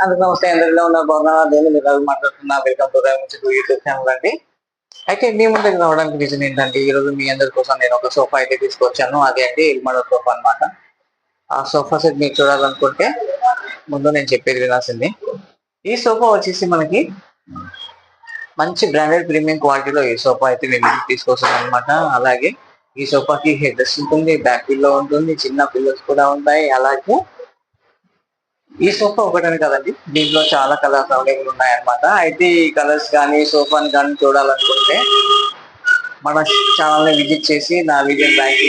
అందుకు నమస్తే, అందరిలో ఉన్న బాగున్నా నేను మీరు మాట్లాడుతున్నా. వెల్కమ్ టు యూట్యూబ్ ఛానల్ అండి. అయితే మీ ముందుకు రావడానికి రీజన్ ఏంటంటే, ఈ రోజు మీ అందరి కోసం నేను ఒక సోఫా అయితే తీసుకొచ్చాను. అదే అండి ఇల్మడ సోఫా అనమాట. ఆ సోఫా సెట్ మీరు చూడాలనుకుంటే ముందు నేను చెప్పేది వినాల్సింది. ఈ సోఫా వచ్చేసి మనకి మంచి బ్రాండెడ్ ప్రీమియం క్వాలిటీలో ఈ సోఫా అయితే మేము తీసుకొస్తాం అనమాట. అలాగే ఈ సోఫాకి హెడ్ రెస్ట్ ఉంటుంది, బ్యాక్ పిల్లో ఉంటుంది, చిన్న పిల్లోస్ కూడా ఉంటాయి. అలాగే ఈ సోఫా ఒకటని కదండి, దీంట్లో చాలా కలర్స్ అవైలబుల్ ఉన్నాయన్నమాట. అయితే ఈ కలర్స్ కానీ సోఫాని కానీ చూడాలనుకుంటే మన ఛానల్ ని విజిట్ చేసి నా వీడియో లైక్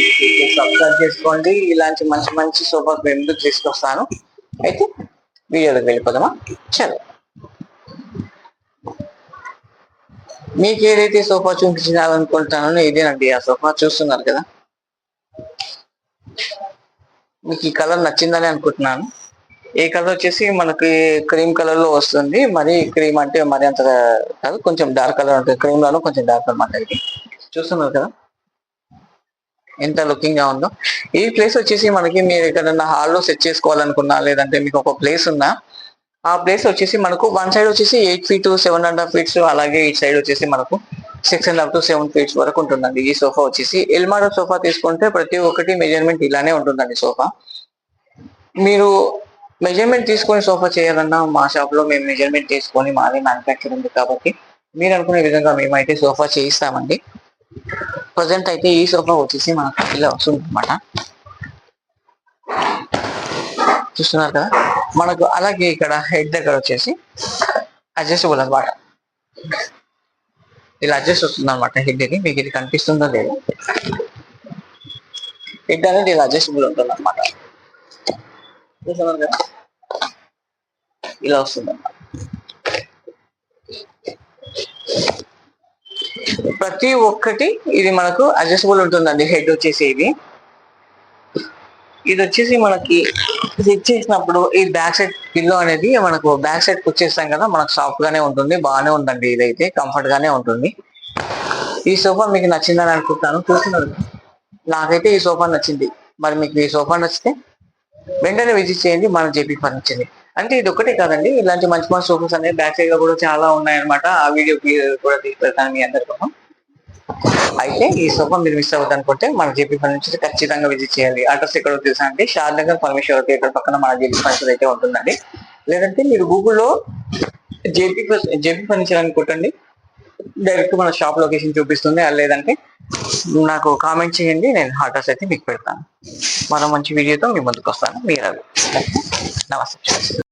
సబ్స్క్రైబ్ చేసుకోండి. ఇలాంటి మంచి మంచి సోఫాస్ ఎందుకు తీసుకొస్తాను. అయితే వీడియోలోకి వెళ్ళిపోదామా? చలో, మీకు ఏదైతే సోఫా చూపించాలనుకుంటున్నానో ఇదేనండి ఆ సోఫా. చూస్తున్నారు కదా, మీకు ఈ కలర్ నచ్చిందని అనుకుంటున్నాను. ఈ కలర్ వచ్చేసి మనకి క్రీమ్ కలర్ లో వస్తుంది. మరి క్రీమ్ అంటే మరి అంత కాదు, కొంచెం డార్క్ కలర్ ఉంటుంది. క్రీమ్ లో కొంచెం డార్క్ అనమాట. ఇది చూస్తున్నారు కదా ఎంత లుకింగ్ గా ఉందో. ఈ ప్లేస్ వచ్చేసి మనకి మీరు ఎక్కడన్నా హాల్లో సెట్ చేసుకోవాలనుకున్నా, లేదంటే మీకు ఒక ప్లేస్ ఉన్నా, ఆ ప్లేస్ వచ్చేసి మనకు వన్ సైడ్ వచ్చేసి 8 feet 7.5 feet, అలాగే ఈ సైడ్ వచ్చేసి మనకు 6.5 to 7 feet వరకు ఉంటుందండి. ఈ సోఫా వచ్చేసి ఎల్మాడో సోఫా తీసుకుంటే ప్రతి ఒక్కటి మెజర్మెంట్ ఇలానే ఉంటుందండి. సోఫా మీరు మెజర్మెంట్ తీసుకొని సోఫా చేయాలన్నా మా షాప్ లో మేము మెజర్మెంట్ తీసుకొని మాది మ్యానుఫ్యాక్చర్ ఉంది కాబట్టి మీరు అనుకునే విధంగా మేమైతే సోఫా చేయిస్తామండి. ప్రజెంట్ అయితే ఈ సోఫా వచ్చేసి మనకు ఇలా వస్తుంది అనమాట. చూస్తున్నారు కదా మనకు. అలాగే ఇక్కడ హెడ్ దగ్గర వచ్చేసి అడ్జస్టబుల్ అనమాట. ఇలా అడ్జస్ట్ వస్తుంది అనమాట హెడ్ కి. మీకు ఇది కనిపిస్తుందో లేదు, హెడ్ అనేది ఇలా అడ్జస్టబుల్ ఉంటుంది అనమాట. చూస్తున్నారు కదా ఇలా వస్తుంది అన్నమాట. ప్రతి ఒక్కటి ఇది మనకు అడ్జస్టబుల్ ఉంటుందండి. హెడ్ వచ్చేసి ఇది వచ్చేసి మనకి సెట్ చేసినప్పుడు ఈ బ్యాక్ సైడ్ పిల్లో అనేది మనకు బ్యాక్ సైడ్ వచ్చేస్తాం కదా, మనకు సాఫ్ట్ గానే ఉంటుంది. బాగానే ఉందండి, ఇదైతే కంఫర్ట్ గానే ఉంటుంది. ఈ సోఫా మీకు నచ్చిందని అనుకుంటాను. చూస్తున్నారు, నాకైతే ఈ సోఫా నచ్చింది. మరి మీకు ఈ సోఫా నచ్చితే వెంటనే విజిట్ చేయండి మన జేపీ ఫర్నిచర్ ని. అంటే ఇది ఒకటే కాదండి, ఇలాంటి మంచి మంచి సోఫాస్ అనేవి బ్యాక్ సైడ్ లో కూడా చాలా ఉన్నాయన్నమాట. ఆ వీడియో కూడా తీసుకెళ్తాను మీ అందరి కోసం. అయితే ఈ సోఫా మీరు మిస్ అవుతుంది అనుకుంటే మన జేపీ ఫర్నిచర్ ఖచ్చితంగా విజిట్ చేయాలి. అడ్రస్ ఎక్కడో తెలుసా అండి? షాద్ నగర్ పరమేశ్వర థియేటర్ పక్కన మన జేపీ ఫర్నిచర్ అయితే ఉంటుందండి. లేదంటే మీరు గూగుల్లో జేపీ ఫర్నిచర్ అని కొట్టండి, డైరెక్ట్ మన షాప్ లొకేషన్ చూపిస్తుంది. లేదంటే నాకు కామెంట్ చేయండి, నేను అడ్రస్ అయితే మీకు పెడతాను. మరో మంచి వీడియోతో మీ ముందుకు వస్తాను. మీరు నమస్తే.